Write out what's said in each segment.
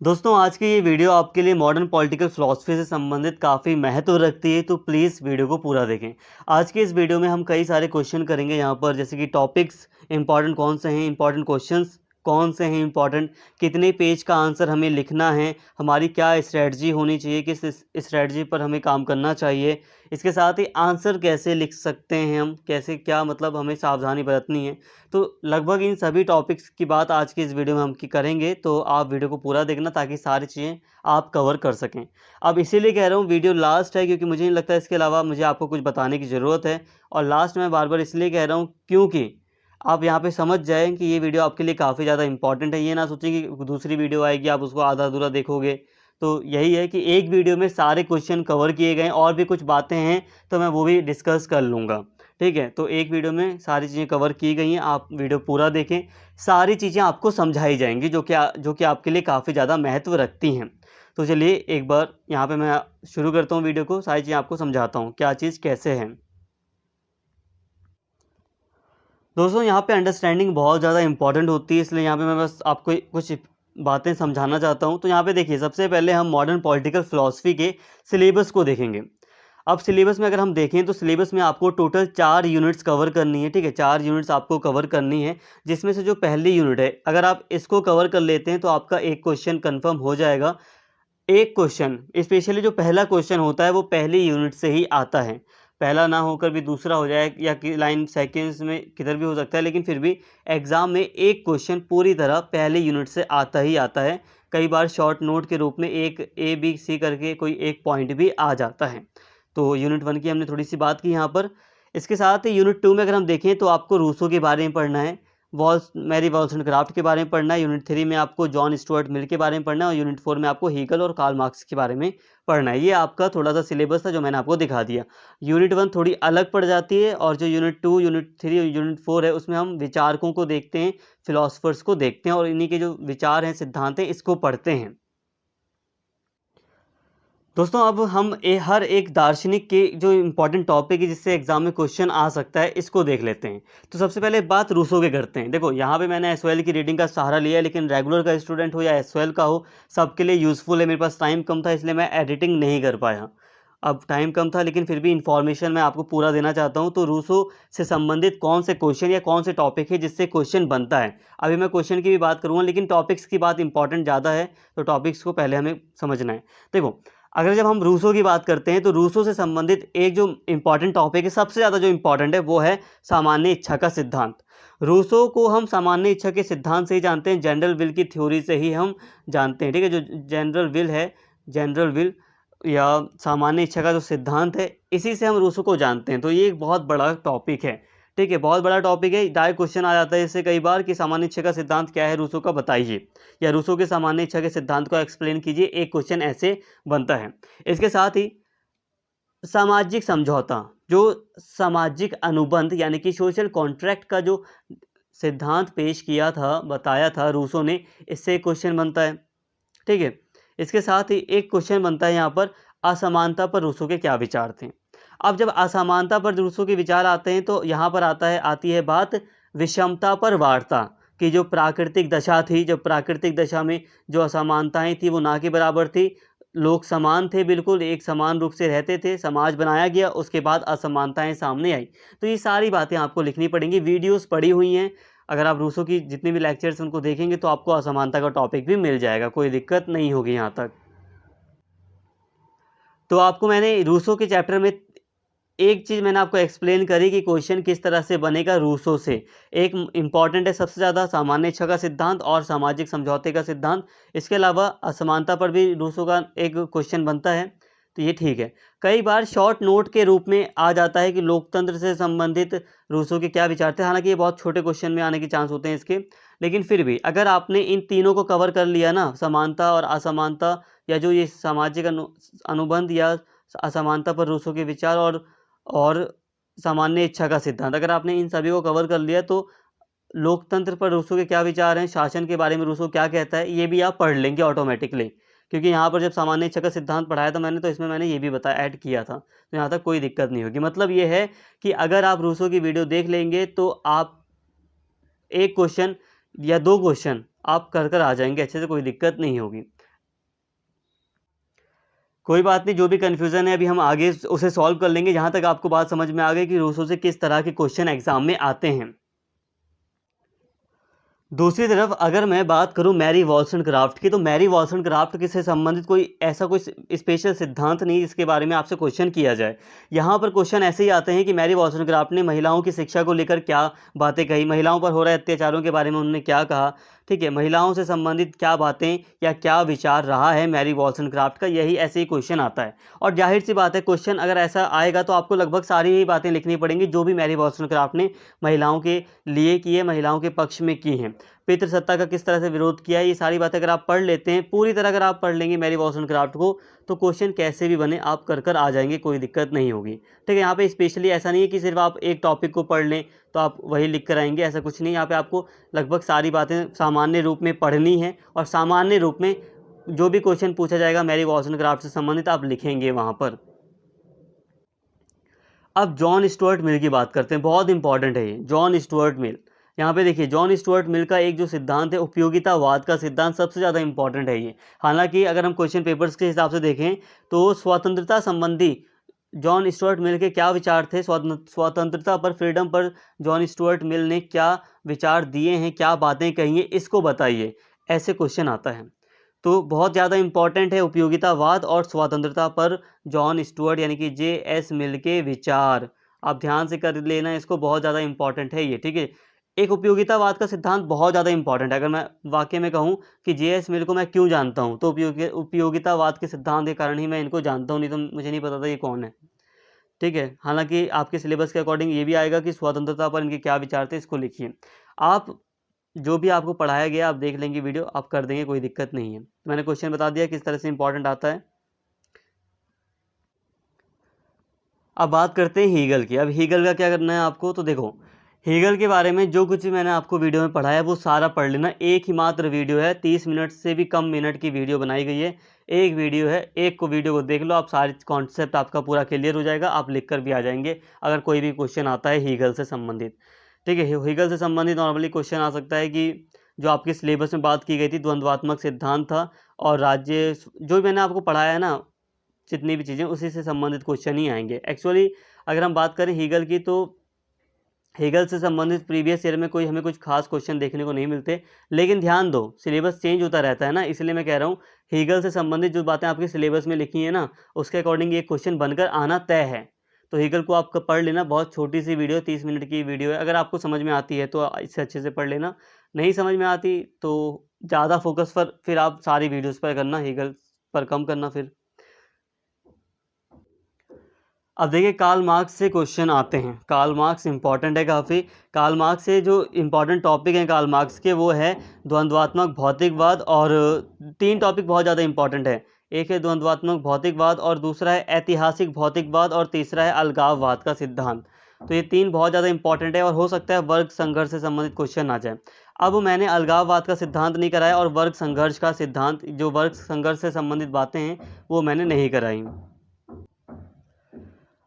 दोस्तों आज की ये वीडियो आपके लिए मॉडर्न पॉलिटिकल फिलॉसफी से संबंधित काफ़ी महत्व रखती है, तो प्लीज़ वीडियो को पूरा देखें। आज की इस वीडियो में हम कई सारे क्वेश्चन करेंगे यहाँ पर, जैसे कि टॉपिक्स इंपॉर्टेंट कौन से हैं, इंपॉर्टेंट क्वेश्चंस कौन से हैं इंपॉर्टेंट, कितने पेज का आंसर हमें लिखना है, हमारी क्या स्ट्रेटजी होनी चाहिए, किस स्ट्रेटजी पर हमें काम करना चाहिए, इसके साथ ही आंसर कैसे लिख सकते हैं हम, कैसे क्या मतलब हमें सावधानी बरतनी है। तो लगभग इन सभी टॉपिक्स की बात आज की इस वीडियो में हम करेंगे, तो आप वीडियो को पूरा देखना ताकि सारी चीज़ें आप कवर कर सकें। अब इसीलिए कह रहा हूँ वीडियो लास्ट है, क्योंकि मुझे नहीं लगता इसके अलावा मुझे आपको कुछ बताने की ज़रूरत है। और लास्ट में बार बार इसलिए कह रहा हूँ क्योंकि आप यहाँ पे समझ जाएँ कि ये वीडियो आपके लिए काफ़ी ज़्यादा इंपॉर्टेंट है। ये ना सोचें कि दूसरी वीडियो आएगी आप उसको आधा अधूरा देखोगे। तो यही है कि एक वीडियो में सारे क्वेश्चन कवर किए गए हैं, और भी कुछ बातें हैं तो मैं वो भी डिस्कस कर लूँगा। ठीक है, तो एक वीडियो में सारी चीज़ें कवर की गई हैं, आप वीडियो पूरा देखें। सारी चीज़ें आपको समझाई जाएंगी जो कि आपके लिए काफ़ी ज़्यादा महत्व रखती हैं। तो चलिए एक बार यहाँ पे मैं शुरू करता हूँ वीडियो को, सारी चीज़ें आपको समझाता हूँ क्या चीज़ कैसे है। दोस्तों यहाँ पे अंडरस्टैंडिंग बहुत ज़्यादा इंपॉर्टेंट होती है, इसलिए यहाँ पे मैं बस आपको कुछ बातें समझाना चाहता हूँ। तो यहाँ पे देखिए, सबसे पहले हम मॉडर्न पॉलिटिकल फिलॉसफी के सिलेबस को देखेंगे। अब सिलेबस में अगर हम देखें तो सिलेबस में आपको टोटल 4 यूनिट्स कवर करनी है। ठीक है, 4 यूनिट्स आपको कवर करनी है, जिसमें से जो पहली यूनिट है, अगर आप इसको कवर कर लेते हैं तो आपका एक क्वेश्चन कन्फर्म हो जाएगा। एक क्वेश्चन स्पेशली जो पहला क्वेश्चन होता है वो पहली यूनिट से ही आता है। पहला ना होकर भी दूसरा हो जाए, या कि लाइन सेकेंड्स में किधर भी हो सकता है, लेकिन फिर भी एग्ज़ाम में एक क्वेश्चन पूरी तरह पहली यूनिट से आता ही आता है। कई बार शॉर्ट नोट के रूप में एक ए बी सी करके कोई एक पॉइंट भी आ जाता है। तो यूनिट 1 की हमने थोड़ी सी बात की यहाँ पर। इसके साथ ही यूनिट 2 में अगर हम देखें तो आपको रूसो के बारे में पढ़ना है, मैरी वॉलस्टोनक्राफ्ट के बारे में पढ़ना है। यूनिट 3 में आपको जॉन स्टुअर्ट मिल के बारे में पढ़ना है, और यूनिट 4 में आपको हीगल और कार्ल मार्क्स के बारे में पढ़ना है। ये आपका थोड़ा सा सिलेबस था जो मैंने आपको दिखा दिया। यूनिट 1 थोड़ी अलग पड़ जाती है, और जो यूनिट 2, यूनिट 3 और यूनिट 4 है उसमें हम विचारकों को देखते हैं, फिलोसफर्स को देखते हैं, और इन्हीं के जो विचार हैं, सिद्धांत हैं, इसको पढ़ते हैं। दोस्तों अब हम हर एक दार्शनिक के जो इम्पोर्टेंट टॉपिक है जिससे एग्जाम में क्वेश्चन आ सकता है, इसको देख लेते हैं। तो सबसे पहले बात रूसो के करते हैं। देखो यहाँ पे मैंने एसओएल की रीडिंग का सहारा लिया है, लेकिन रेगुलर का स्टूडेंट हो या एसओएल का हो, सबके लिए यूज़फुल है। मेरे पास टाइम कम था इसलिए मैं एडिटिंग नहीं कर पाया। अब टाइम कम था, लेकिन फिर भी इन्फॉर्मेशन मैं आपको पूरा देना चाहता हूँ। तो रूसो से संबंधित कौन से क्वेश्चन या कौन से टॉपिक है जिससे क्वेश्चन बनता है, अभी मैं क्वेश्चन की भी बात करूँगा, लेकिन टॉपिक्स की बात इंपॉर्टेंट ज़्यादा है, तो टॉपिक्स को पहले हमें समझना है। देखो, अगर जब हम रूसो की बात करते हैं तो रूसो से संबंधित एक जो इम्पॉर्टेंट टॉपिक है, सबसे ज़्यादा जो इम्पॉर्टेंट है, वो है सामान्य इच्छा का सिद्धांत। रूसो को हम सामान्य इच्छा के सिद्धांत से ही जानते हैं, जनरल विल की थ्योरी से ही हम जानते हैं। ठीक है, जो जनरल विल है, जनरल विल या सामान्य इच्छा का जो सिद्धांत है, इसी से हम रूसो को जानते हैं। तो ये एक बहुत बड़ा टॉपिक है। ठीक है, बहुत बड़ा टॉपिक है। डायरेक्ट क्वेश्चन आ जाता है इससे कई बार कि सामान्य इच्छा का सिद्धांत क्या है रूसो का, बताइए, या रूसो के सामान्य इच्छा के सिद्धांत को एक्सप्लेन कीजिए। एक क्वेश्चन ऐसे बनता है। इसके साथ ही सामाजिक समझौता, जो सामाजिक अनुबंध यानी कि सोशल कॉन्ट्रैक्ट का जो सिद्धांत पेश किया था, बताया था रूसो ने, इससे एक क्वेश्चन बनता है। ठीक है, इसके साथ ही एक क्वेश्चन बनता है यहाँ पर, असमानता पर रूसो के क्या विचार थे। अब जब असमानता पर रूसो के विचार आते हैं तो यहाँ पर आती है बात विषमता पर वार्ता की। जो प्राकृतिक दशा थी, जब प्राकृतिक दशा में जो असमानताएं थी वो ना के बराबर थी, लोग समान थे, बिल्कुल एक समान रूप से रहते थे, समाज बनाया गया, उसके बाद असमानताएं सामने आई। तो ये सारी बातें आपको लिखनी पड़ेंगी, वीडियोस पड़ी हुई हैं। अगर आप रूसो की जितने भी लेक्चर्स उनको देखेंगे तो आपको असमानता का टॉपिक भी मिल जाएगा, कोई दिक्कत नहीं होगी यहाँ तक। तो आपको मैंने रूसो के चैप्टर में एक चीज़ मैंने आपको एक्सप्लेन करी कि क्वेश्चन किस तरह से बनेगा रूसो से। एक इम्पॉर्टेंट है सबसे ज़्यादा सामान्य इच्छा का सिद्धांत और सामाजिक समझौते का सिद्धांत। इसके अलावा असमानता पर भी रूसो का एक क्वेश्चन बनता है, तो ये ठीक है। कई बार शॉर्ट नोट के रूप में आ जाता है कि लोकतंत्र से संबंधित रूसो के क्या विचार थे। हालांकि ये बहुत छोटे क्वेश्चन में आने के चांस होते हैं इसके, लेकिन फिर भी अगर आपने इन तीनों को कवर कर लिया ना, समानता और असमानता, या जो ये सामाजिक अनुबंध या असमानता पर रूसो के विचार, और सामान्य इच्छा का सिद्धांत, अगर आपने इन सभी को कवर कर लिया तो लोकतंत्र पर रूसो के क्या विचार हैं, शासन के बारे में रूसो क्या कहता है, ये भी आप पढ़ लेंगे ऑटोमेटिकली। क्योंकि यहाँ पर जब सामान्य इच्छा का सिद्धांत पढ़ाया था मैंने, तो इसमें मैंने ये भी बताया, ऐड किया था, तो यहाँ तक कोई दिक्कत नहीं होगी। मतलब ये है कि अगर आप रूसो की वीडियो देख लेंगे तो आप एक क्वेश्चन या दो क्वेश्चन आप कर आ जाएंगे अच्छे से, कोई दिक्कत नहीं होगी। कोई बात नहीं, जो भी कन्फ्यूज़न है अभी हम आगे उसे सॉल्व कर लेंगे, जहाँ तक आपको बात समझ में आ गई कि रूसो से किस तरह के क्वेश्चन एग्ज़ाम में आते हैं। दूसरी तरफ अगर मैं बात करूं मैरी वॉलस्टोनक्राफ्ट की, तो मैरी वॉलस्टोनक्राफ्ट के से संबंधित कोई ऐसा कोई स्पेशल सिद्धांत नहीं जिसके बारे में आपसे क्वेश्चन किया जाए। यहाँ पर क्वेश्चन ऐसे ही आते हैं कि मैरी वॉलस्टोनक्राफ्ट ने महिलाओं की शिक्षा को लेकर क्या बातें कही, महिलाओं पर हो रहे अत्याचारों के बारे में उन्होंने क्या कहा, ठीक है, महिलाओं से संबंधित क्या बातें या क्या विचार रहा है मैरी वॉलस्टोनक्राफ्ट का, यही ऐसे ही क्वेश्चन आता है। और जाहिर सी बात है, क्वेश्चन अगर ऐसा आएगा तो आपको लगभग सारी ही बातें लिखनी पड़ेंगी जो भी मैरी वॉलस्टोनक्राफ्ट ने महिलाओं के लिए की है, महिलाओं के पक्ष में की हैं। पितृसत्ता का किस तरह से विरोध किया है, ये सारी बातें अगर आप पढ़ लेते हैं पूरी तरह, अगर आप पढ़ लेंगे मैरी वॉलस्टोनक्राफ्ट को, तो क्वेश्चन कैसे भी बने आप कर आ जाएंगे, कोई दिक्कत नहीं होगी। ठीक है, यहाँ पे स्पेशली ऐसा नहीं है कि सिर्फ आप एक टॉपिक को पढ़ लें तो आप वही लिख कर आएंगे, ऐसा कुछ नहीं। यहाँ पे आपको लगभग सारी बातें सामान्य रूप में पढ़नी है और सामान्य रूप में जो भी क्वेश्चन पूछा जाएगा मैरी वॉलस्टोनक्राफ्ट से संबंधित आप लिखेंगे वहाँ पर। अब जॉन स्टुअर्ट मिल की बात करते हैं, बहुत इंपॉर्टेंट है ये जॉन स्टुअर्ट मिल। यहाँ पे देखिए, जॉन स्टुअर्ट मिल का एक जो सिद्धांत है, उपयोगितावाद का सिद्धांत, सबसे ज़्यादा इंपॉर्टेंट है ये। हालांकि अगर हम क्वेश्चन पेपर्स के हिसाब से देखें तो स्वतंत्रता संबंधी जॉन स्टुअर्ट मिल के क्या विचार थे, स्वतंत्रता पर, फ्रीडम पर जॉन स्टुअर्ट मिल ने क्या विचार दिए हैं, क्या बातें कही हैं, इसको बताइए, ऐसे क्वेश्चन आता है। तो बहुत ज़्यादा इंपॉर्टेंट है उपयोगितावाद और स्वतंत्रता पर जॉन स्टुअर्ट यानी कि जे.एस. मिल के विचार। आप ध्यान से कर लेना इसको, बहुत ज़्यादा इंपॉर्टेंट है ये, ठीक है। एक उपयोगितावाद का सिद्धांत बहुत ज़्यादा इंपॉर्टेंट है। अगर मैं वाकई में कहूँ कि जे.एस. मिल को मैं क्यों जानता हूँ, तो उपयोगितावाद के सिद्धांत के कारण ही मैं इनको जानता हूँ, नहीं तो मुझे नहीं पता था ये कौन है। ठीक है, हालांकि आपके सिलेबस के अकॉर्डिंग ये भी आएगा कि स्वतंत्रता पर इनके क्या विचार थे, इसको लिखिए आप। जो भी आपको पढ़ाया गया आप देख लेंगे वीडियो, आप कर देंगे, कोई दिक्कत नहीं है। तो मैंने क्वेश्चन बता दिया किस तरह से इंपॉर्टेंट आता है। अब बात करते हैं हीगल की। अब हीगल का क्या करना है आपको, तो देखो हीगल के बारे में जो कुछ भी मैंने आपको वीडियो में पढ़ाया वो सारा पढ़ लेना। एक ही मात्र वीडियो है, 30 मिनट से भी कम मिनट की वीडियो बनाई गई है, एक वीडियो है, एक को वीडियो को देख लो, आप सारी कॉन्सेप्ट आपका पूरा क्लियर हो जाएगा, आप लिख कर भी आ जाएंगे अगर कोई भी क्वेश्चन आता है हीगल से संबंधित। ठीक है, हीगल से संबंधित नॉर्मली क्वेश्चन आ सकता है कि जो आपके सिलेबस में बात की गई थी, द्वंद्वात्मक सिद्धांत था, और राज्य, जो मैंने आपको पढ़ाया है ना जितनी भी चीज़ें, उसी से संबंधित क्वेश्चन ही आएंगे। एक्चुअली अगर हम बात करें हीगल की, तो हीगल से संबंधित प्रीवियस ईयर में कोई हमें कुछ खास क्वेश्चन देखने को नहीं मिलते, लेकिन ध्यान दो सिलेबस चेंज होता रहता है ना, इसलिए मैं कह रहा हूँ हीगल से संबंधित जो बातें आपके सिलेबस में लिखी है ना, उसके अकॉर्डिंग ये क्वेश्चन बनकर आना तय है। तो हीगल को आप पढ़ लेना, बहुत छोटी सी वीडियो, 30 मिनट की वीडियो है। अगर आपको समझ में आती है तो इससे अच्छे से पढ़ लेना, नहीं समझ में आती तो ज़्यादा फोकस पर फिर आप सारी वीडियोज़ पर करना, हीगल पर कम करना फिर। अब देखिए कार्ल मार्क्स से क्वेश्चन आते हैं। कार्ल मार्क्स इंपॉर्टेंट है काफ़ी। कार्ल मार्क्स से जो इंपॉर्टेंट टॉपिक हैं कार्ल मार्क्स के, वो है द्वंद्वात्मक भौतिकवाद, और 3 टॉपिक बहुत ज़्यादा इंपॉर्टेंट है। एक है द्वंद्वात्मक भौतिकवाद, और दूसरा है ऐतिहासिक भौतिकवाद, और तीसरा है अलगाववाद का सिद्धांत। तो ये 3 बहुत ज़्यादा इंपॉर्टेंट है और हो सकता है वर्ग संघर्ष से संबंधित क्वेश्चन आ जाए। अब मैंने अलगाववाद का सिद्धांत नहीं कराया, और वर्ग संघर्ष का सिद्धांत, जो वर्ग संघर्ष से संबंधित बातें हैं वो मैंने नहीं कराई।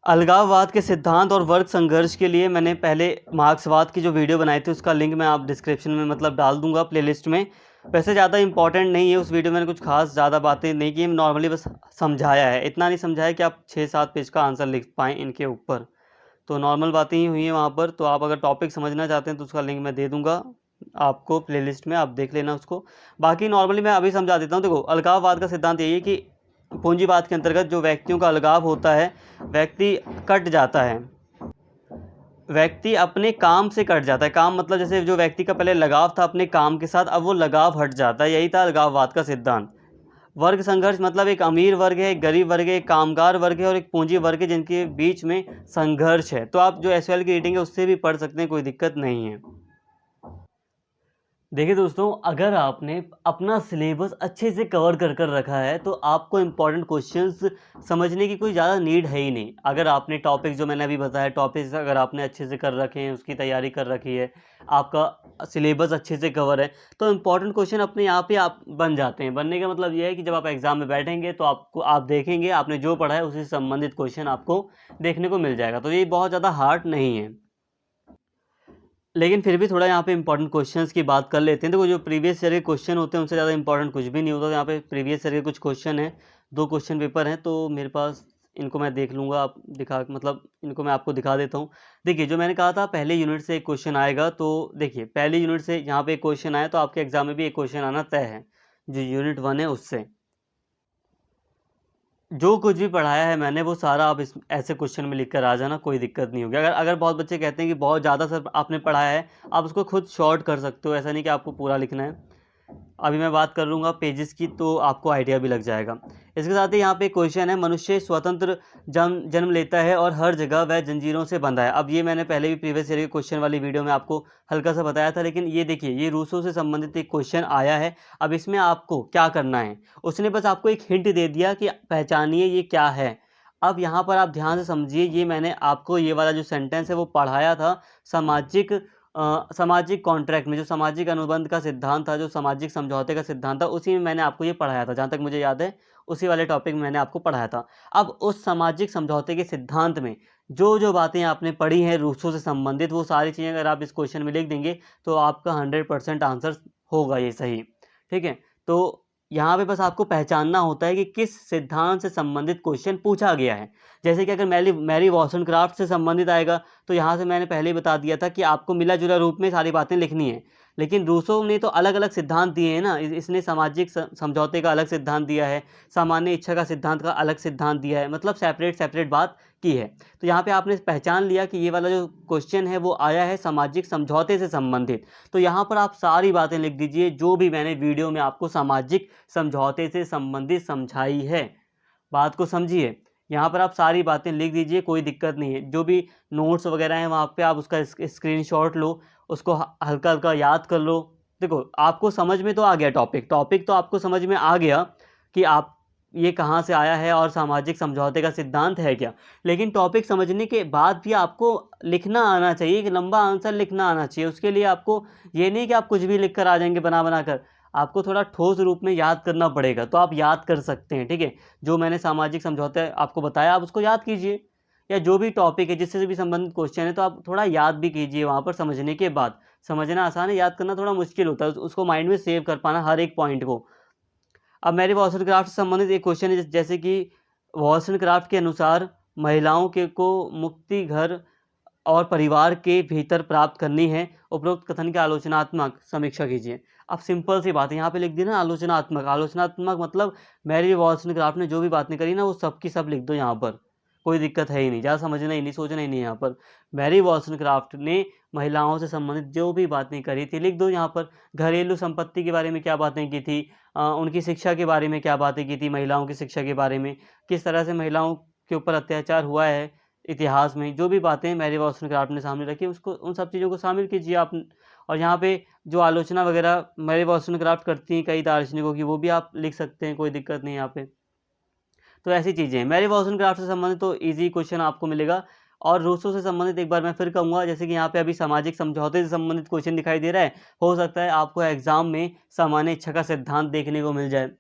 अलगाववाद के सिद्धांत और वर्ग संघर्ष के लिए मैंने पहले मार्क्सवाद की जो वीडियो बनाई थी उसका लिंक मैं आप डिस्क्रिप्शन में मतलब डाल दूंगा प्लेलिस्ट में। वैसे ज़्यादा इंपॉर्टेंट नहीं है, उस वीडियो में मैंने कुछ खास ज़्यादा बातें नहीं की, नॉर्मली बस समझाया है, इतना नहीं समझाया कि आप 6-7 पेज का आंसर लिख पाएँ इनके ऊपर। तो नॉर्मल बातें ही हुई हैं वहाँ पर। तो आप अगर टॉपिक समझना चाहते हैं तो उसका लिंक मैं दे दूँगा आपको प्लेलिस्ट में, आप देख लेना उसको। बाकी नॉर्मली मैं अभी समझा देता हूँ। देखो अलगाववाद का सिद्धांत यही है कि पूंजीवाद के अंतर्गत जो व्यक्तियों का अलगाव होता है, व्यक्ति कट जाता है, व्यक्ति अपने काम से कट जाता है। काम मतलब जैसे जो व्यक्ति का पहले लगाव था अपने काम के साथ, अब वो लगाव हट जाता है, यही था अलगाववाद का सिद्धांत। वर्ग संघर्ष मतलब एक अमीर वर्ग है, एक गरीब वर्ग है, एक कामगार वर्ग है और एक पूंजी वर्ग है, जिनके बीच में संघर्ष है। तो आप जो एसवाईएल की रीडिंग है उससे भी पढ़ सकते हैं, कोई दिक्कत नहीं है। देखिए दोस्तों, अगर आपने अपना सिलेबस अच्छे से कवर कर कर रखा है तो आपको इम्पॉर्टेंट क्वेश्चंस समझने की कोई ज़्यादा नीड है ही नहीं। अगर आपने टॉपिक जो मैंने अभी बताया, टॉपिक्स अगर आपने अच्छे से कर रखे हैं, उसकी तैयारी कर रखी है, आपका सिलेबस अच्छे से कवर है, तो इम्पॉर्टेंट क्वेश्चन अपने आप ही आप बन जाते हैं। बनने का मतलब ये है कि जब आप एग्ज़ाम में बैठेंगे तो आप देखेंगे आपने जो पढ़ा है उसी से संबंधित क्वेश्चन आपको देखने को मिल जाएगा। तो ये बहुत ज़्यादा हार्ड नहीं है, लेकिन फिर भी थोड़ा यहाँ पे इंपॉर्टेंट क्वेश्चंस की बात कर लेते हैं। देखो जो प्रीवियस ईयर के क्वेश्चन होते हैं उनसे ज़्यादा इंपॉर्टेंट कुछ भी नहीं होता। यहाँ पे प्रीवियस ईयर के कुछ क्वेश्चन हैं 2 क्वेश्चन पेपर हैं तो मेरे पास, इनको मैं देख लूँगा, आप दिखा मतलब इनको मैं आपको दिखा देता हूँ। देखिए, जो मैंने कहा था पहले यूनिट से एक क्वेश्चन आएगा, तो देखिए पहली यूनिट से यहाँ पे एक क्वेश्चन आया तो आपके एग्ज़ाम में भी एक क्वेश्चन आना तय है, जो यूनिट 1 है उससे। जो कुछ भी पढ़ाया है मैंने वो सारा आप इस ऐसे क्वेश्चन में लिख कर आ जाना, कोई दिक्कत नहीं होगी। अगर अगर बहुत बच्चे कहते हैं कि बहुत ज़्यादा सर आपने पढ़ाया है, आप उसको खुद शॉर्ट कर सकते हो, ऐसा नहीं कि आपको पूरा लिखना है। अभी मैं बात कर लूँगा पेजेस की तो आपको आइडिया भी लग जाएगा। इसके साथ ही यहाँ पे क्वेश्चन है, मनुष्य स्वतंत्र जन्म लेता है और हर जगह वह जंजीरों से बंधा है। अब ये मैंने पहले भी प्रीवियस ईयर के क्वेश्चन वाली वीडियो में आपको हल्का सा बताया था, लेकिन ये देखिए ये रूसो से संबंधित एक क्वेश्चन आया है। अब इसमें आपको क्या करना है, उसने बस आपको एक हिंट दे दिया कि पहचानिए ये क्या है। अब यहाँ पर आप ध्यान से समझिए, ये मैंने आपको ये वाला जो सेंटेंस है वो पढ़ाया था सामाजिक कॉन्ट्रैक्ट में, जो सामाजिक अनुबंध का सिद्धांत था, जो सामाजिक समझौते का सिद्धांत था, उसी में मैंने आपको ये पढ़ाया था। जहाँ तक मुझे याद है उसी वाले टॉपिक में मैंने आपको पढ़ाया था। अब उस सामाजिक समझौते के सिद्धांत में जो बातें आपने पढ़ी हैं रूसो से संबंधित, वो सारी चीज़ें अगर आप इस क्वेश्चन में लिख देंगे तो आपका 100% आंसर होगा ये सही। ठीक है, तो यहाँ पे बस आपको पहचानना होता है कि किस सिद्धांत से संबंधित क्वेश्चन पूछा गया है। जैसे कि अगर मैरी वॉलस्टोनक्राफ्ट से संबंधित आएगा तो यहाँ से मैंने पहले ही बता दिया था कि आपको मिला जुला रूप में सारी बातें लिखनी है। लेकिन रूसो ने तो अलग अलग सिद्धांत दिए हैं ना, इसने सामाजिक समझौते का अलग सिद्धांत दिया है, सामान्य इच्छा का सिद्धांत का अलग सिद्धांत दिया है, मतलब सेपरेट बात की है। तो यहाँ पे आपने पहचान लिया कि ये वाला जो क्वेश्चन है वो आया है सामाजिक समझौते से संबंधित। तो यहाँ पर आप सारी बातें लिख दीजिए जो भी मैंने वीडियो में आपको सामाजिक समझौते से संबंधित समझाई है। बात को समझिए, यहाँ पर आप सारी बातें लिख दीजिए, कोई दिक्कत नहीं है। जो भी नोट्स वगैरह हैं वहाँ पे आप उसका स्क्रीनशॉट लो, उसको हल्का हल्का याद कर लो। देखो आपको समझ में तो आ गया टॉपिक तो आपको समझ में आ गया कि आप ये कहाँ से आया है और सामाजिक समझौते का सिद्धांत है क्या। लेकिन टॉपिक समझने के बाद भी आपको लिखना आना चाहिए, एक लंबा आंसर लिखना आना चाहिए। उसके लिए आपको ये नहीं कि आप कुछ भी लिख कर आ जाएंगे बना कर, आपको थोड़ा ठोस रूप में याद करना पड़ेगा। तो आप याद कर सकते हैं, ठीक है। जो मैंने सामाजिक समझौते आपको बताया आप उसको याद कीजिए, या जो भी टॉपिक है जिससे भी संबंधित क्वेश्चन है तो आप थोड़ा याद भी कीजिए वहाँ पर समझने के बाद। समझना आसान है, याद करना थोड़ा मुश्किल होता है, उसको माइंड में सेव कर पाना हर एक पॉइंट को। अब मैरी वॉलस्टोनक्राफ्ट से संबंधित एक क्वेश्चन है, जैसे कि वॉलस्टोनक्राफ्ट के अनुसार महिलाओं के को मुक्ति घर और परिवार के भीतर प्राप्त करनी है। उपरोक्त कथन की आलोचनात्मक समीक्षा कीजिए। अब सिंपल सी बात है, यहाँ पे लिख दी ना आलोचनात्मक मतलब मैरी वॉलस्टोनक्राफ्ट ने जो भी बातें करी ना वो सब की सब लिख दो यहाँ पर, कोई दिक्कत है ही नहीं, ज़्यादा समझना ही नहीं, सोचना ही नहीं। यहाँ पर मैरी वॉलस्टोनक्राफ्ट ने महिलाओं से संबंधित जो भी बातें करी थी लिख दो यहाँ पर। घरेलू संपत्ति के बारे में क्या बातें की थी, उनकी शिक्षा के बारे में क्या बातें की थी, महिलाओं की शिक्षा के बारे में, किस तरह से महिलाओं के ऊपर अत्याचार हुआ है इतिहास में, जो भी बातें मैरी वॉलस्टोनक्राफ्ट ने सामने रखी उसको, उन सब चीज़ों को शामिल कीजिए आप। और यहाँ पे जो आलोचना वगैरह मैरी वॉलस्टोनक्राफ्ट करती हैं कई दार्शनिकों की, वो भी आप लिख सकते हैं, कोई दिक्कत नहीं यहाँ पे। तो ऐसी चीज़ें हैं। मैरी वॉलस्टोनक्राफ्ट से संबंधित तो ईजी क्वेश्चन आपको मिलेगा। और रूसो से संबंधित एक बार मैं फिर कहूँगा, जैसे कि यहाँ पे अभी सामाजिक समझौते से संबंधित क्वेश्चन दिखाई दे रहा है, हो सकता है आपको एग्जाम में सामान्य इच्छा का सिद्धांत देखने को मिल जाए,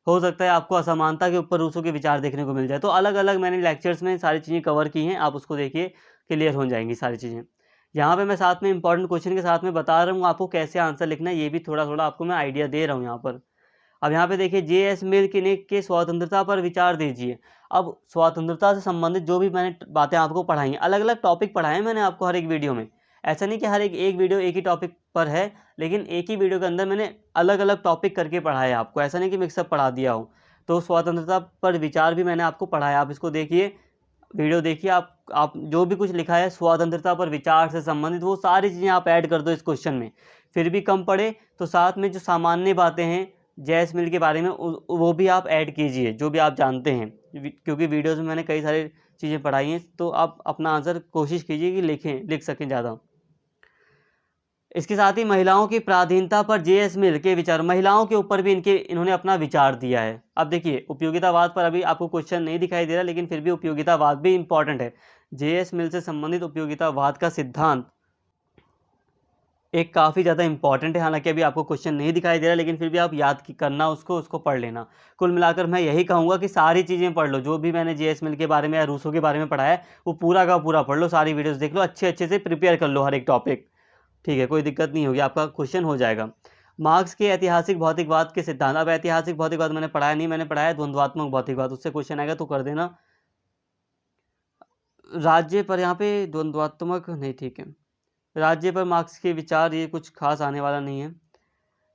हो सकता है आपको असमानता के ऊपर रूसो के विचार देखने को मिल जाए। तो अलग अलग मैंने लेक्चर्स में सारी चीज़ें कवर की हैं, आप उसको देखिए, क्लियर हो जाएंगी सारी चीज़ें। यहाँ पे मैं साथ में इंपॉर्टेंट क्वेश्चन के साथ में बता रहा हूँ आपको कैसे आंसर लिखना है, ये भी थोड़ा थोड़ा आपको मैं आइडिया दे रहा हूँ यहाँ पर। अब यहाँ पे देखिए, जे.एस. मिल के स्वतंत्रता पर विचार दीजिए। अब स्वतंत्रता से संबंधित जो भी मैंने बातें आपको पढ़ाई हैं, अलग अलग टॉपिक पढ़ाए हैं मैंने आपको हर एक वीडियो में। ऐसा नहीं कि हर एक वीडियो एक ही टॉपिक पर है, लेकिन एक ही वीडियो के अंदर मैंने अलग अलग टॉपिक करके पढ़ाया आपको, ऐसा नहीं कि मिक्सअप पढ़ा दिया हो। तो स्वतंत्रता पर विचार भी मैंने आपको पढ़ाया, आप इसको देखिए, वीडियो देखिए। आप जो भी कुछ लिखा है स्वतंत्रता पर विचार से संबंधित वो सारी चीज़ें आप ऐड कर दो इस क्वेश्चन में। फिर भी कम पड़े तो साथ में जो सामान्य बातें हैं जे.एस. मिल के बारे में वो भी आप ऐड कीजिए, जो भी आप जानते हैं, क्योंकि वीडियोज़ में मैंने कई सारी चीज़ें पढ़ाई हैं। तो आप अपना आंसर कोशिश कीजिए कि लिख सकें ज़्यादा। इसके साथ ही महिलाओं की पराधीनता पर जे.एस. मिल के विचार, महिलाओं के ऊपर भी इन्होंने अपना विचार दिया है। अब देखिए, उपयोगितावाद पर अभी आपको क्वेश्चन नहीं दिखाई दे रहा, लेकिन फिर भी उपयोगितावाद भी इंपॉर्टेंट है। जे.एस. मिल से संबंधित उपयोगितावाद का सिद्धांत एक काफ़ी ज़्यादा इंपॉर्टेंट है। हालांकि अभी आपको क्वेश्चन नहीं दिखाई दे रहा, लेकिन फिर भी आप याद करना उसको पढ़ लेना। कुल मिलाकर मैं यही कहूँगा कि सारी चीज़ें पढ़ लो, जो भी मैंने जे.एस. मिल के बारे में या रूसो के बारे में पढ़ाया है वो पूरा का पूरा पढ़ लो, सारी वीडियोज़ देख लो, अच्छे से प्रिपेयर कर लो हर एक टॉपिक, ठीक है। कोई दिक्कत नहीं होगी, आपका क्वेश्चन हो जाएगा। मार्क्स के ऐतिहासिक भौतिकवाद के सिद्धांत। अब ऐतिहासिक भौतिकवाद मैंने पढ़ाया नहीं, मैंने पढ़ाया द्वंद्वात्मक भौतिकवाद, उससे क्वेश्चन आएगा तो कर देना। राज्य पर यहाँ पे द्वंद्वात्मक नहीं, ठीक है, राज्य पर मार्क्स के विचार, ये कुछ खास आने वाला नहीं है।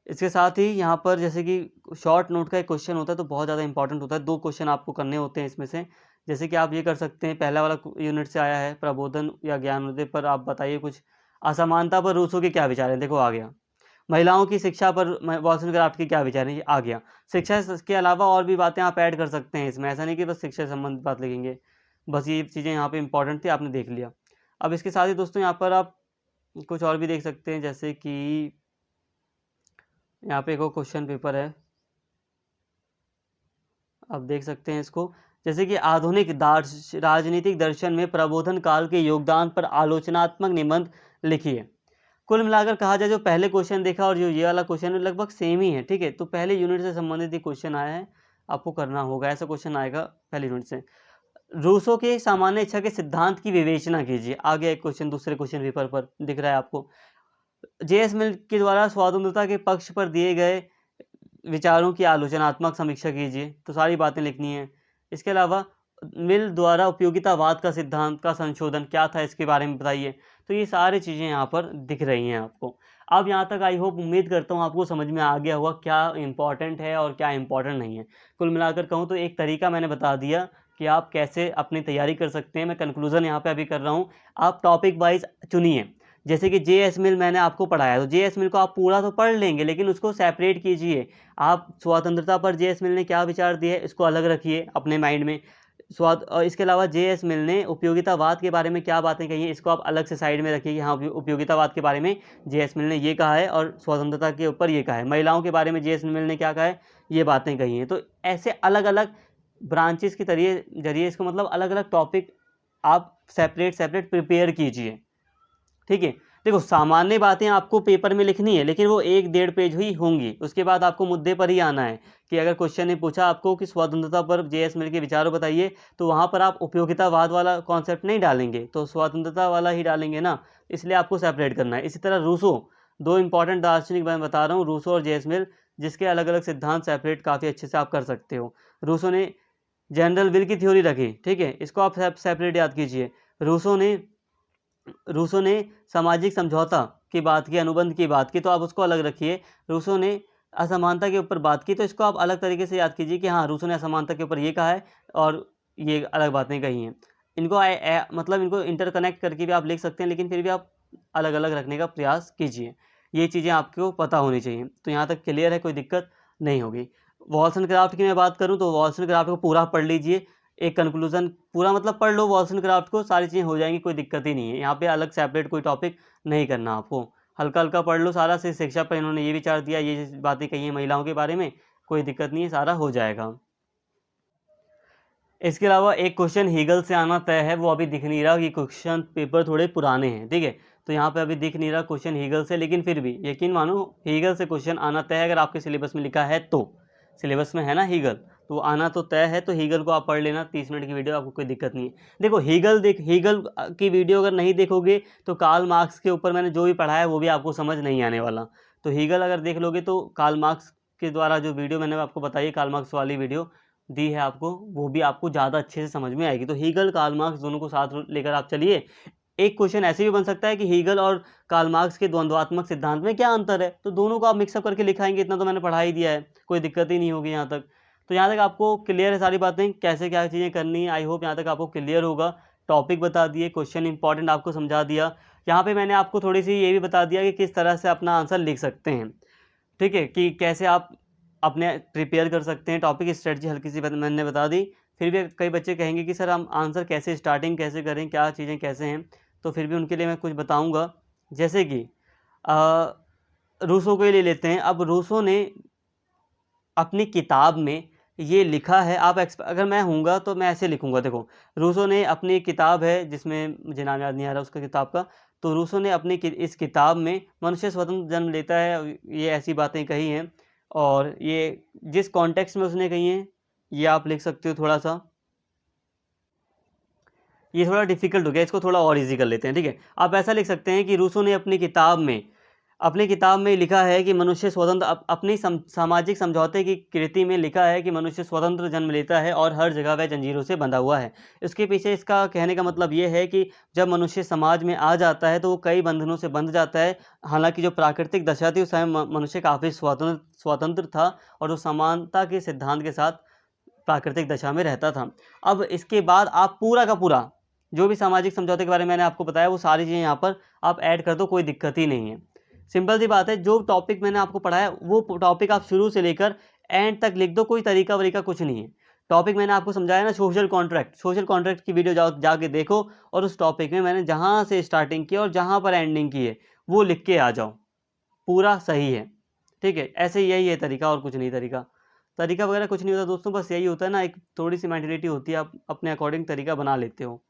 इसके साथ ही यहाँ पर जैसे कि शॉर्ट नोट का एक क्वेश्चन होता है तो बहुत ज़्यादा इंपॉर्टेंट होता है, 2 क्वेश्चन आपको करने होते हैं इसमें से। जैसे कि आप ये कर सकते हैं, पहला वाला यूनिट से आया है, प्रबोधन या ज्ञानोदय पर आप बताइए कुछ। असमानता पर रूसो के क्या विचार हैं, देखो आ गया। महिलाओं की शिक्षा पर वॉल्सनक्राफ्ट के क्या विचार हैं, ये आ गया। शिक्षा के अलावा और भी बातें आप ऐड कर सकते हैं इसमें, ऐसा नहीं कि बस शिक्षा से संबंधित बात लिखेंगे। बस ये चीज़ें यहाँ पे इंपॉर्टेंट थी, आपने देख लिया। अब इसके साथ ही दोस्तों यहाँ पर आप कुछ और भी देख सकते हैं, जैसे कि यहाँ पे एक और क्वेश्चन पेपर है, आप देख सकते हैं इसको। जैसे कि आधुनिक राजनीतिक दर्शन में प्रबोधन काल के योगदान पर आलोचनात्मक निबंध लिखिए। कुल मिलाकर कहा जाए, जो पहले क्वेश्चन देखा और जो ये वाला क्वेश्चन है लगभग सेम ही है, ठीक है। तो पहले यूनिट से संबंधित ही क्वेश्चन आया है, आपको करना होगा, ऐसा क्वेश्चन आएगा पहले यूनिट से। रूसो के सामान्य इच्छा के सिद्धांत की विवेचना कीजिए, आ गया एक क्वेश्चन दूसरे क्वेश्चन पेपर पर, दिख रहा है आपको। जे.एस. मिल के द्वारा स्वतंत्रता के पक्ष पर दिए गए विचारों की आलोचनात्मक समीक्षा कीजिए, तो सारी बातें लिखनी है। इसके अलावा मिल द्वारा उपयोगितावाद का सिद्धांत का संशोधन क्या था, इसके बारे में बताइए। तो ये सारी चीज़ें यहाँ पर दिख रही हैं आपको। अब यहाँ तक आई होप, उम्मीद करता हूँ आपको समझ में आ गया होगा क्या इंपॉर्टेंट है और क्या इंपॉर्टेंट नहीं है। कुल मिलाकर कहूँ तो एक तरीका मैंने बता दिया कि आप कैसे अपनी तैयारी कर सकते हैं। मैं कंक्लूज़न यहाँ पे अभी कर रहा हूँ, आप टॉपिक वाइज चुनिए। जैसे कि जे.एस. मिल मैंने आपको पढ़ाया, तो जे.एस. मिल को आप पूरा तो पढ़ लेंगे, लेकिन उसको सेपरेट कीजिए। आप स्वतंत्रता पर जे.एस. मिल ने क्या विचार दिए, इसको अलग रखिए अपने माइंड में। और इसके अलावा जे.एस. मिल ने उपयोगितावाद के बारे में क्या बातें कही हैं, इसको आप अलग से साइड में रखिए कि हाँ, उपयोगितावाद के बारे में जे.एस. मिल ने ये कहा है और स्वतंत्रता के ऊपर ये कहा है। महिलाओं के बारे में जे.एस. मिल ने क्या कहा है, ये बातें कही हैं। तो ऐसे अलग अलग ब्रांचेस के जरिए इसको मतलब अलग अलग टॉपिक आप सेपरेट प्रिपेयर कीजिए, ठीक है। देखो, सामान्य बातें आपको पेपर में लिखनी है, लेकिन वो 1-1.5 पेज ही होंगी। उसके बाद आपको मुद्दे पर ही आना है कि अगर क्वेश्चन ने पूछा आपको कि स्वतंत्रता पर जे.एस. मिल के विचारों बताइए, तो वहाँ पर आप उपयोगितावाद वाला कॉन्सेप्ट नहीं डालेंगे, तो स्वतंत्रता वाला ही डालेंगे ना, इसलिए आपको सेपरेट करना है। इसी तरह रूसो, 2 इंपॉर्टेंट दार्शनिक मैं बता रहा हूँ, रूसो और जे.एस. मिल, जिसके अलग अलग सिद्धांत सेपरेट काफ़ी अच्छे से आप कर सकते हो। रूसो ने जनरल विल की थ्योरी रखी, ठीक है, इसको आप सेपरेट याद कीजिए। रूसो ने सामाजिक समझौता की बात की, अनुबंध की बात की, तो आप उसको अलग रखिए। रूसो ने असमानता के ऊपर बात की, तो इसको आप अलग तरीके से याद कीजिए कि हाँ, रूसो ने असमानता के ऊपर ये कहा है और ये अलग बातें कही हैं। इनको मतलब इनको इंटरकनेक्ट करके भी आप लिख सकते हैं, लेकिन फिर भी आप अलग अलग रखने का प्रयास कीजिए। ये चीज़ें आपको पता होनी चाहिए। तो यहाँ तक क्लियर है, कोई दिक्कत नहीं होगी। वॉल्सनक्राफ्ट की मैं बात करूँ तो वॉल्सनक्राफ्ट को पूरा पढ़ लीजिए। एक कंक्लूजन पूरा मतलब पढ़ लो वॉल्सनक्राफ्ट को, सारी चीज़ें हो जाएंगी, कोई दिक्कत ही नहीं है। यहाँ पे अलग सेपरेट कोई टॉपिक नहीं करना आपको, हल्का हल्का पढ़ लो सारा। से शिक्षा पर इन्होंने ये विचार दिया, ये बातें कही हैं महिलाओं के बारे में, कोई दिक्कत नहीं है, सारा हो जाएगा। इसके अलावा एक क्वेश्चन हीगल से आना तय है, वो अभी दिख नहीं रहा, ये क्वेश्चन पेपर थोड़े पुराने हैं, ठीक है। तो यहाँ पे अभी दिख नहीं रहा क्वेश्चन हीगल से, लेकिन फिर भी यकीन मानो हीगल से क्वेश्चन आना तय है। अगर आपके सिलेबस में लिखा है तो, सिलेबस में है ना हीगल, तो आना तो तय है। तो हीगल को आप पढ़ लेना, 30 मिनट की वीडियो, आपको कोई दिक्कत नहीं है। देखो हीगल की वीडियो अगर नहीं देखोगे तो कार्ल मार्क्स के ऊपर मैंने जो भी पढ़ाया है वो भी आपको समझ नहीं आने वाला। तो हीगल अगर देख लोगे तो कार्ल मार्क्स के द्वारा जो वीडियो मैंने आपको बताई, कार्ल मार्क्स वाली वीडियो दी है आपको, वो भी आपको ज़्यादा अच्छे से समझ में आएगी। तो हीगल कार्ल मार्क्स दोनों को साथ लेकर आप चलिए। एक क्वेश्चन ऐसे भी बन सकता है कि हीगल और कार्ल मार्क्स के द्वंद्वात्मक सिद्धांत में क्या अंतर है, तो दोनों को आप मिक्सअप करके लिखाएंगे, इतना तो मैंने पढ़ा ही दिया है, कोई दिक्कत ही नहीं होगी यहाँ तक। तो यहाँ तक आपको क्लियर है सारी बातें, कैसे क्या चीज़ें करनी है। आई होप यहाँ तक आपको क्लियर होगा। टॉपिक बता दिए, क्वेश्चन इंपॉर्टेंट आपको समझा दिया। यहाँ पे मैंने आपको थोड़ी सी ये भी बता दिया कि किस तरह से अपना आंसर लिख सकते हैं, ठीक है, कि कैसे आप अपने प्रिपेयर कर सकते हैं। टॉपिक स्ट्रेटजी हल्की सी मैंने बता दी। फिर भी कई बच्चे कहेंगे कि सर हम आंसर कैसे स्टार्टिंग कैसे करें, क्या चीज़ें कैसे हैं, तो फिर भी उनके लिए मैं कुछ बताऊंगा। जैसे कि रूसो को ही ले लेते हैं। अब रूसो ने अपनी किताब में ये लिखा है, आप अगर मैं हूँगा तो मैं ऐसे लिखूँगा। देखो, रूसो ने अपनी किताब है, जिसमें मुझे नाम याद नहीं आ रहा उसका किताब का, तो रूसो ने अपनी इस किताब में मनुष्य स्वतंत्र जन्म लेता है, ये ऐसी बातें कही हैं। और ये जिस कॉन्टेक्स्ट में उसने कही हैं, ये आप लिख सकते हो थोड़ा सा। ये थोड़ा डिफिकल्ट हो गया, इसको थोड़ा और इजी कर लेते हैं, ठीक है। आप ऐसा लिख सकते हैं कि रूसो ने अपनी किताब में अपनी किताब में लिखा है कि मनुष्य स्वतंत्र अपनी सामाजिक समझौते की कृति में लिखा है कि मनुष्य स्वतंत्र जन्म लेता है और हर जगह वह जंजीरों से बंधा हुआ है। इसके पीछे इसका कहने का मतलब ये है कि जब मनुष्य समाज में आ जाता है तो वो कई बंधनों से बंध जाता है। हालांकि जो प्राकृतिक दशा थी उस समय मनुष्य काफ़ी स्वतंत्र था और वो समानता के सिद्धांत के साथ प्राकृतिक दशा में रहता था। अब इसके बाद आप पूरा का पूरा जो भी सामाजिक समझौते के बारे में मैंने आपको बताया वो सारी चीज़ें यहाँ पर आप ऐड कर दो, कोई दिक्कत ही नहीं है। सिंपल सी बात है, जो टॉपिक मैंने आपको पढ़ाया वो टॉपिक आप शुरू से लेकर एंड तक लिख दो, कोई तरीका वरीका कुछ नहीं है। टॉपिक मैंने आपको समझाया ना, सोशल कॉन्ट्रैक्ट की वीडियो जाके देखो और उस टॉपिक में मैंने जहाँ से स्टार्टिंग की और जहाँ पर एंडिंग की है वो लिख के आ जाओ, पूरा सही है। ठीक है, ऐसे यही है तरीका, और कुछ नहीं तरीका वगैरह कुछ नहीं होता दोस्तों, बस यही होता है ना, एक थोड़ी सी मेंटलिटी होती है, आप अपने अकॉर्डिंग तरीका बना लेते हो।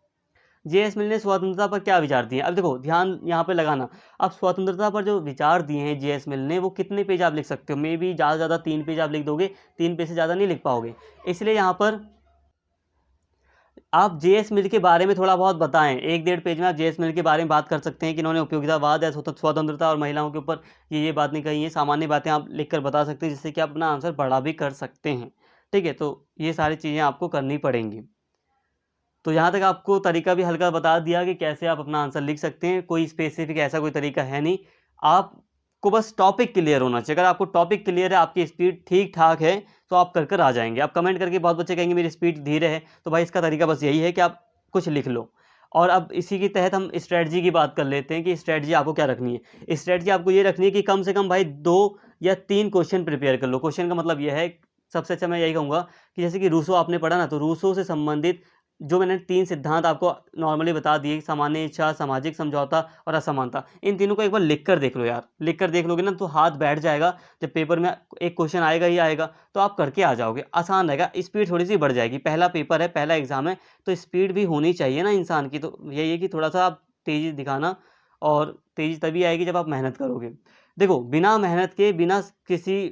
जेएस मिल ने स्वतंत्रता पर क्या विचार दिए? अब देखो ध्यान यहाँ पे लगाना, अब स्वतंत्रता पर जो विचार दिए हैं जेएस मिल ने वो कितने पेज आप लिख सकते हो? मे बी ज़्यादा से ज़्यादा 3 पेज आप लिख दोगे, 3 पेज से ज़्यादा नहीं लिख पाओगे। इसलिए यहाँ पर आप जेएस मिल के बारे में थोड़ा बहुत बताएं, 1-1.5 पेज में आप जेएस मिल के बारे में बात कर सकते हैं कि इन्होंने उपयोगितावाद या स्वतंत्रता और महिलाओं के ऊपर ये बात नहीं कही है। सामान्य बातें आप लिख कर बता सकते हैं जिससे कि आप अपना आंसर बड़ा भी कर सकते हैं। ठीक है, तो ये सारी चीज़ें आपको करनी पड़ेंगी। तो यहाँ तक आपको तरीका भी हल्का बता दिया कि कैसे आप अपना आंसर लिख सकते हैं। कोई स्पेसिफिक ऐसा कोई तरीका है नहीं, आपको बस टॉपिक क्लियर होना चाहिए। अगर आपको टॉपिक क्लियर है, आपकी स्पीड ठीक ठाक है, तो आप कर आ जाएंगे। आप कमेंट करके बहुत बच्चे कहेंगे मेरी स्पीड धीरे है, तो भाई इसका तरीका बस यही है कि आप कुछ लिख लो। और अब इसी के तहत हम स्ट्रेटजी की बात कर लेते हैं कि स्ट्रेटजी आपको क्या रखनी है। स्ट्रेटजी आपको ये रखनी है कि कम से कम भाई 2 या 3 क्वेश्चन प्रिपेयर कर लो। क्वेश्चन का मतलब यह है, सबसे अच्छा मैं यही कहूँगा कि जैसे कि रूसो आपने पढ़ा ना, तो रूसो से संबंधित जो मैंने 3 सिद्धांत आपको नॉर्मली बता दिए, सामान्य इच्छा, सामाजिक समझौता और असमानता, इन तीनों को एक बार लिख कर देख लो यार। लिख कर देख लोगे ना तो हाथ बैठ जाएगा, जब पेपर में एक क्वेश्चन आएगा ही आएगा तो आप करके आ जाओगे, आसान रहेगा, स्पीड थोड़ी सी बढ़ जाएगी। पहला पेपर है, पहला एग्जाम है, तो स्पीड भी होनी चाहिए ना इंसान की। तो यही है कि थोड़ा सा आप तेज़ी दिखाना, और तेज़ी तभी आएगी जब आप मेहनत करोगे। देखो बिना मेहनत के, बिना किसी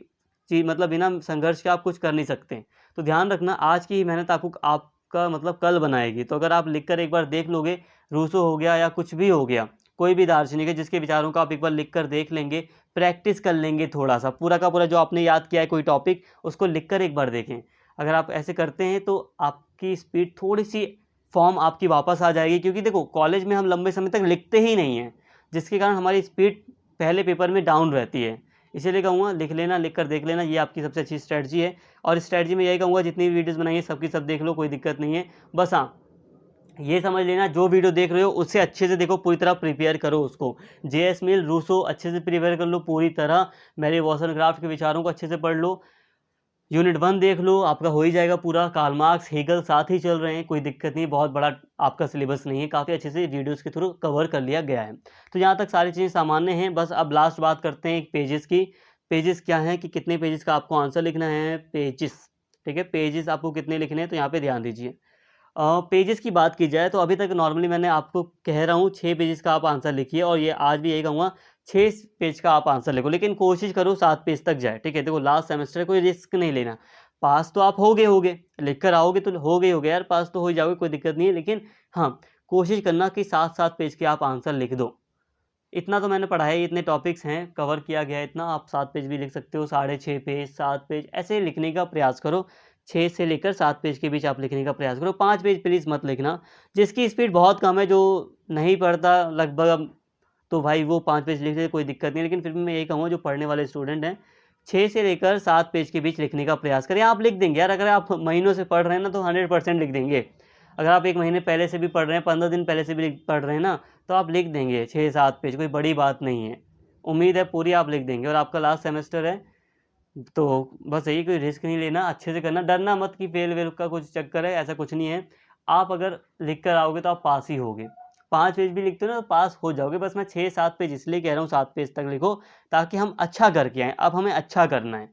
चीज़ मतलब बिना संघर्ष के आप कुछ कर नहीं सकते। तो ध्यान रखना, आज की ही मेहनत आपका मतलब कल बनाएगी। तो अगर आप लिखकर एक बार देख लोगे, रूसो हो गया या कुछ भी हो गया, कोई भी दार्शनिक है जिसके विचारों को आप एक बार लिखकर देख लेंगे, प्रैक्टिस कर लेंगे थोड़ा सा, पूरा का पूरा जो आपने याद किया है कोई टॉपिक उसको लिखकर एक बार देखें। अगर आप ऐसे करते हैं तो आपकी स्पीड थोड़ी सी, फॉर्म आपकी वापस आ जाएगी। क्योंकि देखो कॉलेज में हम लंबे समय तक लिखते ही नहीं हैं, जिसके कारण हमारी स्पीड पहले पेपर में डाउन रहती है। इसीलिए कहूँगा लिख लेना, लिख कर देख लेना, ये आपकी सबसे अच्छी स्ट्रैटेजी है। और स्ट्रैटेजी में यही कहूँगा जितनी भी वीडियोज़ बनाई है सबकी सब देख लो, कोई दिक्कत नहीं है। बस हाँ, ये समझ लेना जो वीडियो देख रहे हो उससे अच्छे से देखो, पूरी तरह प्रिपेयर करो उसको। जेएस मिल, रूसो अच्छे से प्रिपेयर कर लो पूरी तरह। मैरी वॉलस्टोनक्राफ्ट के विचारों को अच्छे से पढ़ लो। यूनिट 1 देख लो, आपका हो ही जाएगा पूरा। कार्ल मार्क्स, हेगल साथ ही चल रहे हैं, कोई दिक्कत नहीं, बहुत बड़ा आपका सिलेबस नहीं है, काफ़ी अच्छे से वीडियोज़ के थ्रू कवर कर लिया गया है। तो यहाँ तक सारी चीज़ें सामान्य हैं। बस अब लास्ट बात करते हैं पेजेस की। पेजेस क्या हैं कि कितने पेजेस का आपको आंसर लिखना है, पेजेस। ठीक है, पेजेस आपको कितने लिखने हैं, तो यहाँ पे ध्यान दीजिए। पेजेस की बात की जाए तो अभी तक नॉर्मली मैंने आपको कह रहा हूँ 6 पेजेस का आप आंसर लिखिए, और ये आज भी यही कहूँगा 6 पेज का आप आंसर लिखो, लेकिन कोशिश करो 7 पेज तक जाए। ठीक है, देखो लास्ट सेमेस्टर कोई रिस्क नहीं लेना। पास तो आप होगे लिख कर आओगे तो हो गए यार, पास तो हो ही जाओगे, कोई दिक्कत नहीं है। लेकिन हाँ, कोशिश करना कि 7-7 पेज के आप आंसर लिख दो। इतना तो मैंने पढ़ा है, इतने टॉपिक्स हैं, कवर किया गया है इतना। आप 7 पेज भी लिख सकते हो, 6.5 पेज, 7 पेज, ऐसे लिखने का प्रयास करो। 6 से लेकर 7 पेज के बीच आप लिखने का प्रयास करो। 5 पेज प्लीज़ मत लिखना। जिसकी स्पीड बहुत कम है, जो नहीं पढ़ता लगभग, तो भाई वो 5 पेज लिख ले, कोई दिक्कत नहीं। लेकिन फिर भी मैं यही कहूँगा जो पढ़ने वाले स्टूडेंट हैं, 6 से लेकर 7 पेज के बीच लिखने का प्रयास करें। आप लिख देंगे यार, अगर आप महीनों से पढ़ रहे हैं ना तो 100% लिख देंगे। अगर आप 1 महीने पहले से भी पढ़ रहे हैं, 15 दिन पहले से भी पढ़ रहे हैं ना, तो आप लिख देंगे 6-7 पेज, कोई बड़ी बात नहीं है। उम्मीद है पूरी आप लिख देंगे। और आपका लास्ट सेमेस्टर है, तो बस यही, कोई रिस्क नहीं लेना, अच्छे से करना, डरना मत कि फेल वेल का कुछ चक्कर है, ऐसा कुछ नहीं है। आप अगर लिख कर आओगे तो आप पास ही होगे। 5 पेज भी लिखते हो ना तो पास हो जाओगे। बस मैं 6-7 पेज इसलिए कह रहा हूँ 7 पेज तक लिखो, ताकि हम अच्छा करके आएँ। अब हमें अच्छा करना है,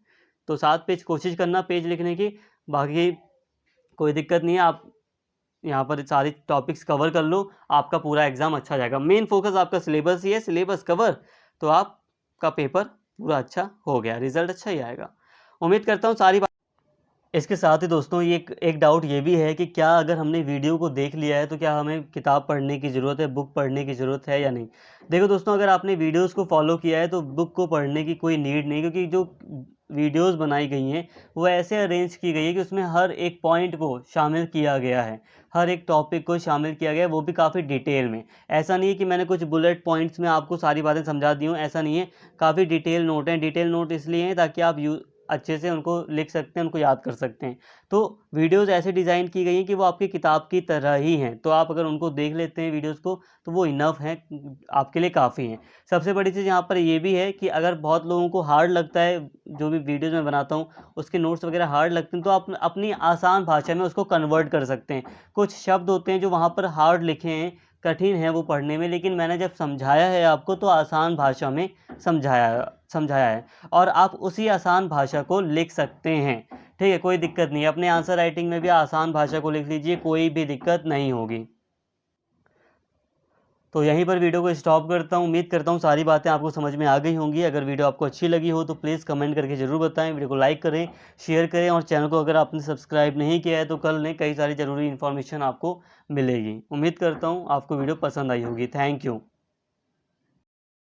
तो 7 पेज कोशिश करना पेज लिखने की। बाकी कोई दिक्कत नहीं है, आप यहाँ पर सारी टॉपिक्स कवर कर लो, आपका पूरा एग्ज़ाम अच्छा जाएगा। मेन फोकस आपका सिलेबस ही है, सिलेबस कवर, तो आपका पेपर पूरा अच्छा हो गया, रिजल्ट अच्छा ही आएगा। उम्मीद करता हूँ सारी इसके साथ ही दोस्तों ये एक डाउट ये भी है कि क्या अगर हमने वीडियो को देख लिया है तो क्या हमें किताब पढ़ने की ज़रूरत है, बुक पढ़ने की ज़रूरत है या नहीं? देखो दोस्तों, अगर आपने वीडियोज़ को फॉलो किया है तो बुक को पढ़ने की कोई नीड नहीं, क्योंकि जो वीडियोज़ बनाई गई हैं वो ऐसे अरेंज की गई है कि उसमें हर एक पॉइंट को शामिल किया गया है, हर एक टॉपिक को शामिल किया गया है, वो भी काफ़ी डिटेल में। ऐसा नहीं है कि मैंने कुछ बुलेट पॉइंट्स में आपको सारी बातें समझा दी हूँ, ऐसा नहीं है। काफ़ी डिटेल नोट हैं। डिटेल नोट इसलिए हैं ताकि आप अच्छे से उनको लिख सकते हैं, उनको याद कर सकते हैं। तो वीडियोज़ ऐसे डिज़ाइन की गई हैं कि वो आपकी किताब की तरह ही हैं, तो आप अगर उनको देख लेते हैं वीडियोज़ को तो वो इनफ हैं, आपके लिए काफ़ी हैं। सबसे बड़ी चीज़ यहाँ पर ये भी है कि अगर बहुत लोगों को हार्ड लगता है, जो भी वीडियोज़ मैं बनाता हूँ उसके नोट्स वगैरह हार्ड लगते हैं, तो आप अपनी आसान भाषा में उसको कन्वर्ट कर सकते हैं। कुछ शब्द होते हैं जो वहाँ पर हार्ड लिखे हैं, कठिन है वो पढ़ने में, लेकिन मैंने जब समझाया है आपको तो आसान भाषा में समझाया समझाया है, और आप उसी आसान भाषा को लिख सकते हैं। ठीक है, कोई दिक्कत नहीं है। अपने आंसर राइटिंग में भी आसान भाषा को लिख लीजिए, कोई भी दिक्कत नहीं होगी। तो यहीं पर वीडियो को स्टॉप करता हूँ। उम्मीद करता हूँ सारी बातें आपको समझ में आ गई होंगी। अगर वीडियो आपको अच्छी लगी हो तो प्लीज़ कमेंट करके ज़रूर बताएं, वीडियो को लाइक करें, शेयर करें, और चैनल को अगर आपने सब्सक्राइब नहीं किया है तो कर लें, कई सारी ज़रूरी इन्फॉर्मेशन आपको मिलेगी। उम्मीद करता हूँ आपको वीडियो पसंद आई होगी। Thank you.